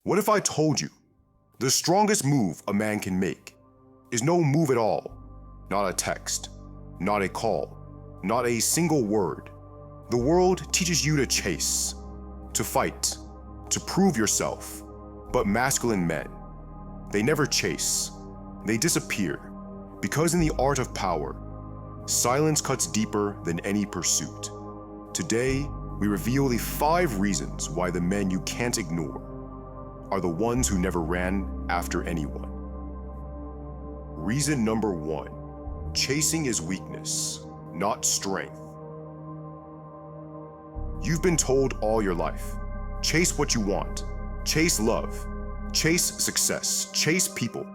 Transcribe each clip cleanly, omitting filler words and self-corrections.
What if I told you the strongest move a man can make is no move at all? Not a text, not a call, not a single word. The world teaches you to chase, to fight, to prove yourself. But masculine men, they never chase. They disappear, because in the art of power, silence cuts deeper than any pursuit. Today, we reveal the 5 reasons why the men you can't ignore are the ones who never ran after anyone. Reason number 1, chasing is weakness, not strength. You've been told all your life, chase what you want, chase love, chase success, chase people.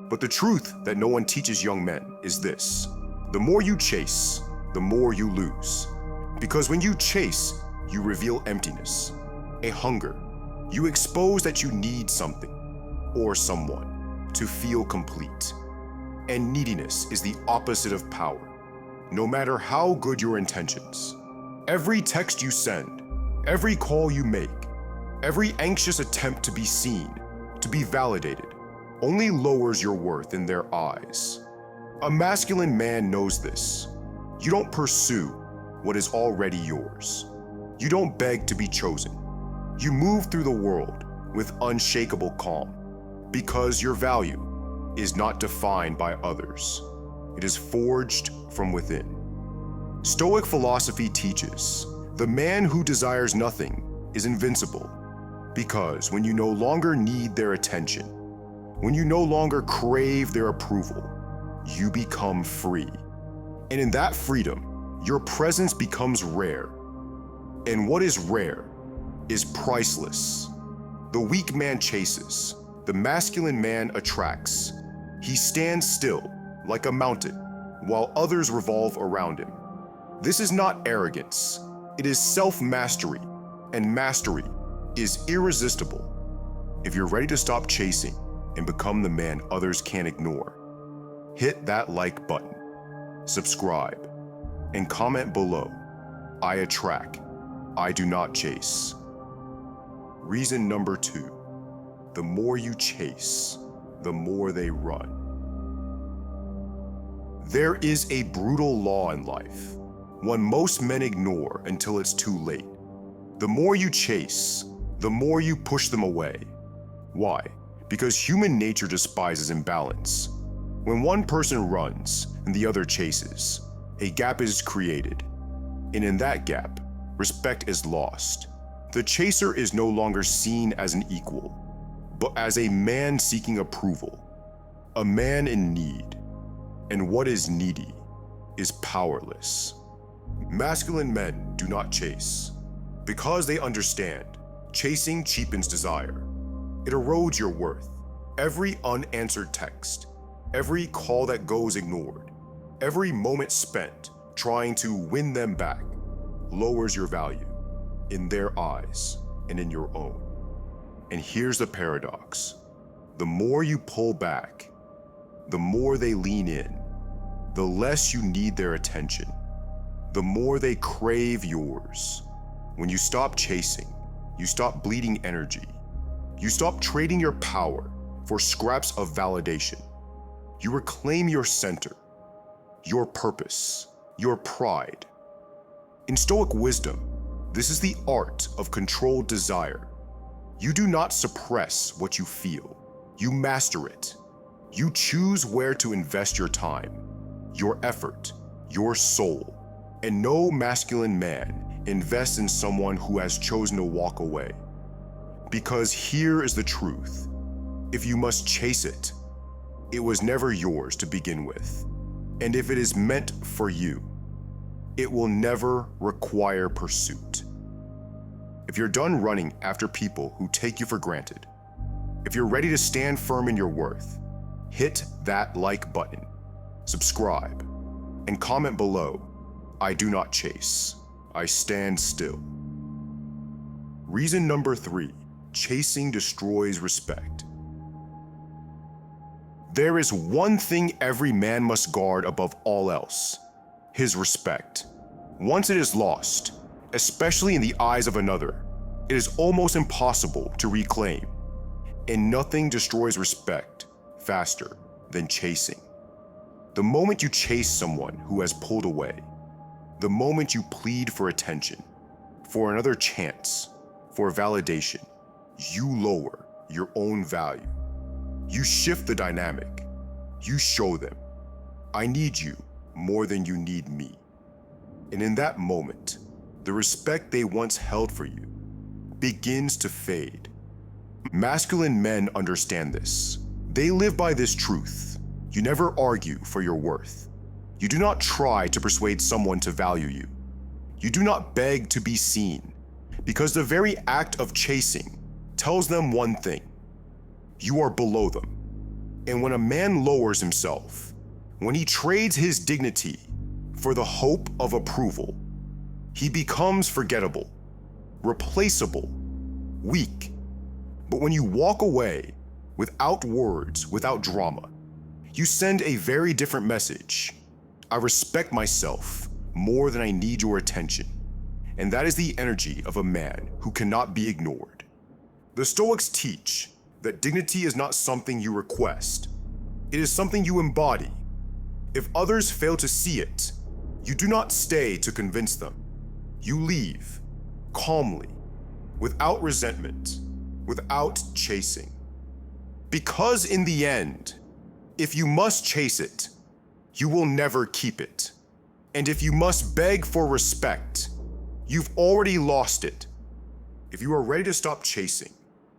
But the truth that no one teaches young men is this: the more you chase, the more you lose. Because when you chase, you reveal emptiness, a hunger. You expose that you need something or someone to feel complete. And neediness is the opposite of power. No matter how good your intentions, every text you send, every call you make, every anxious attempt to be seen, to be validated, only lowers your worth in their eyes. A masculine man knows this. You don't pursue what is already yours. You don't beg to be chosen. You move through the world with unshakable calm, because your value is not defined by others. It is forged from within. Stoic philosophy teaches the man who desires nothing is invincible, because when you no longer need their attention, when you no longer crave their approval, you become free. And in that freedom, your presence becomes rare. And what is rare is priceless. The weak man chases, the masculine man attracts. He stands still, like a mountain, while others revolve around him. This is not arrogance, it is self-mastery, and mastery is irresistible. If you're ready to stop chasing and become the man others can't ignore, hit that like button, subscribe, and comment below, I attract, I do not chase. Reason number 2, the more you chase, the more they run. There is a brutal law in life, one most men ignore until it's too late. The more you chase, the more you push them away. Why? Because human nature despises imbalance. When one person runs and the other chases, a gap is created. And in that gap, respect is lost. The chaser is no longer seen as an equal, but as a man seeking approval, a man in need. And what is needy is powerless. Masculine men do not chase, because they understand chasing cheapens desire. It erodes your worth. Every unanswered text, every call that goes ignored, every moment spent trying to win them back lowers your value in their eyes and in your own. And here's the paradox. The more you pull back, the more they lean in, the less you need their attention, the more they crave yours. When you stop chasing, you stop bleeding energy. You stop trading your power for scraps of validation. You reclaim your center, your purpose, your pride. In Stoic wisdom, this is the art of controlled desire. You do not suppress what you feel. You master it. You choose where to invest your time, your effort, your soul. And no masculine man invests in someone who has chosen to walk away. Because here is the truth. If you must chase it, it was never yours to begin with. And if it is meant for you, it will never require pursuit. If you're done running after people who take you for granted, if you're ready to stand firm in your worth, hit that like button, subscribe, and comment below, I do not chase, I stand still. Reason number 3, chasing destroys respect. There is one thing every man must guard above all else, his respect. Once it is lost, especially in the eyes of another, it is almost impossible to reclaim. And nothing destroys respect faster than chasing. The moment you chase someone who has pulled away, the moment you plead for attention, for another chance, for validation, you lower your own value. You shift the dynamic. You show them, I need you more than you need me. And in that moment, the respect they once held for you begins to fade. Masculine men understand this. They live by this truth. You never argue for your worth. You do not try to persuade someone to value you. You do not beg to be seen, because the very act of chasing tells them one thing: you are below them. And when a man lowers himself, when he trades his dignity for the hope of approval, he becomes forgettable, replaceable, weak. But when you walk away without words, without drama, you send a very different message. I respect myself more than I need your attention. And that is the energy of a man who cannot be ignored. The Stoics teach that dignity is not something you request. It is something you embody. If others fail to see it, you do not stay to convince them. You leave, calmly, without resentment, without chasing. Because in the end, if you must chase it, you will never keep it. And if you must beg for respect, you've already lost it. If you are ready to stop chasing,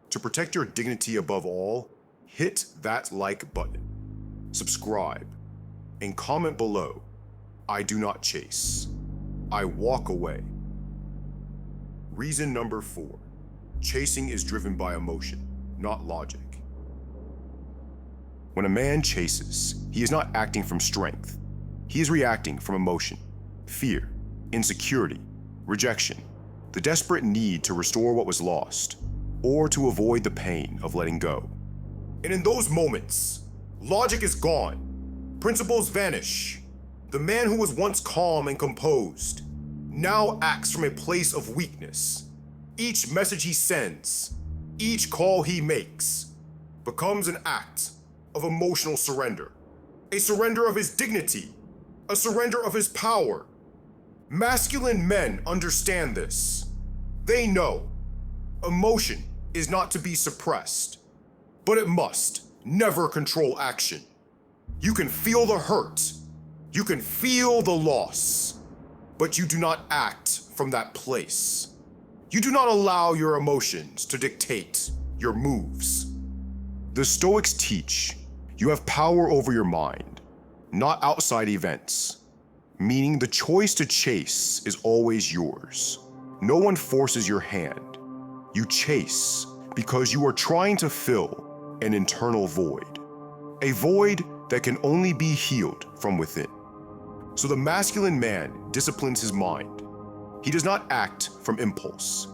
to protect your dignity above all, hit that like button, subscribe, and comment below, I do not chase, I walk away. Reason number 4, chasing is driven by emotion, not logic. When a man chases, he is not acting from strength. He is reacting from emotion, fear, insecurity, rejection, the desperate need to restore what was lost, or to avoid the pain of letting go. And in those moments, logic is gone, principles vanish. The man who was once calm and composed now acts from a place of weakness. Each message he sends, each call he makes, becomes an act of emotional surrender, a surrender of his dignity, a surrender of his power. Masculine men understand this. They know emotion is not to be suppressed, but it must never control action. You can feel the hurt, you can feel the loss, but you do not act from that place. You do not allow your emotions to dictate your moves. The Stoics teach you have power over your mind, not outside events, meaning the choice to chase is always yours. No one forces your hand. You chase because you are trying to fill an internal void, a void that can only be healed from within. So the masculine man disciplines his mind. He does not act from impulse.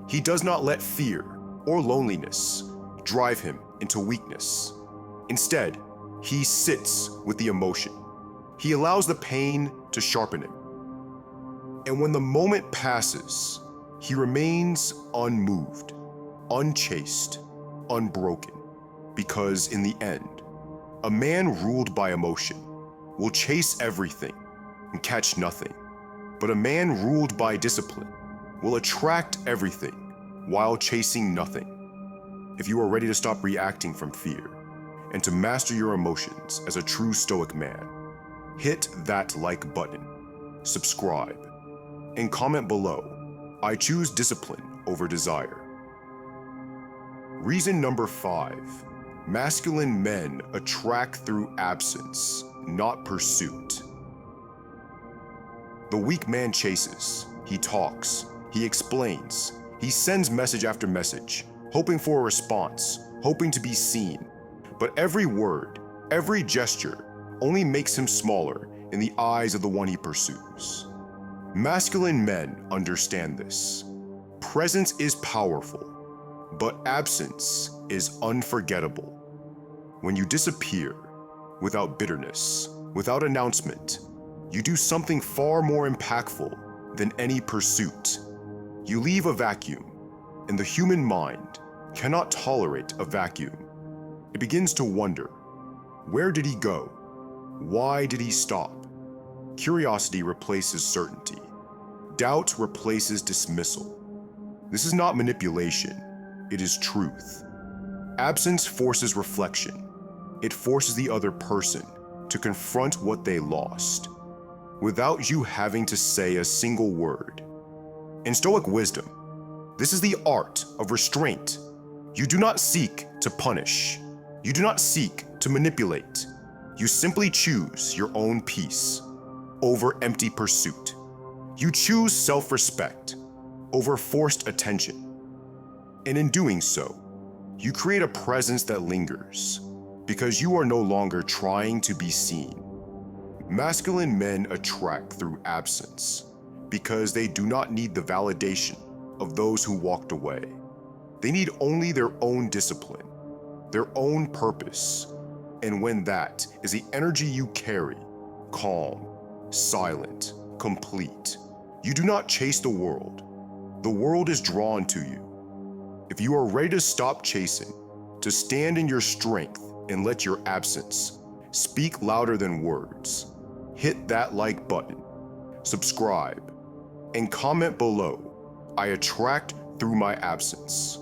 He does not let fear or loneliness drive him into weakness. Instead, he sits with the emotion. He allows the pain to sharpen him. And when the moment passes, he remains unmoved, unchased, unbroken. Because in the end, a man ruled by emotion will chase everything and catch nothing. But a man ruled by discipline will attract everything while chasing nothing. If you are ready to stop reacting from fear and to master your emotions as a true Stoic man, hit that like button, subscribe, and comment below, I choose discipline over desire. Reason number 5, masculine men attract through absence, not pursuit. The weak man chases, he talks, he explains, he sends message after message, hoping for a response, hoping to be seen. But every word, every gesture only makes him smaller in the eyes of the one he pursues. Masculine men understand this. Presence is powerful, but absence is unforgettable. When you disappear without bitterness, without announcement, you do something far more impactful than any pursuit. You leave a vacuum, and the human mind cannot tolerate a vacuum. It begins to wonder, where did he go? Why did he stop? Curiosity replaces certainty. Doubt replaces dismissal. This is not manipulation, it is truth. Absence forces reflection. It forces the other person to confront what they lost, without you having to say a single word. In Stoic wisdom, this is the art of restraint. You do not seek to punish. You do not seek to manipulate. You simply choose your own peace over empty pursuit. You choose self-respect over forced attention. And in doing so, you create a presence that lingers because you are no longer trying to be seen. Masculine men attract through absence because they do not need the validation of those who walked away. They need only their own discipline, their own purpose, and when that is the energy you carry, calm, silent, complete, you do not chase the world. The world is drawn to you. If you are ready to stop chasing, to stand in your strength and let your absence speak louder than words, hit that like button, subscribe, and comment below, I attract through my absence.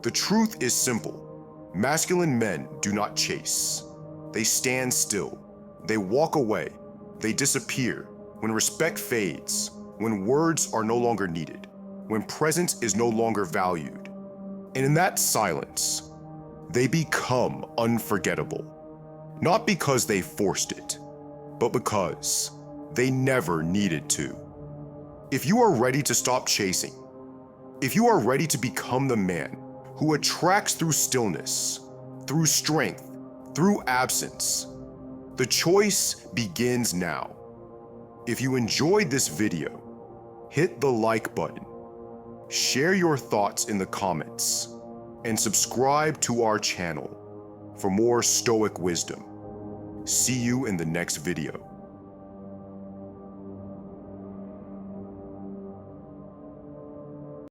The truth is simple. Masculine men do not chase. They stand still. They walk away. They disappear when respect fades, when words are no longer needed, when presence is no longer valued. And in that silence, they become unforgettable. Not because they forced it, but because they never needed to. If you are ready to stop chasing, if you are ready to become the man who attracts through stillness, through strength, through absence, the choice begins now. If you enjoyed this video, hit the like button, share your thoughts in the comments, and subscribe to our channel for more Stoic wisdom. See you in the next video.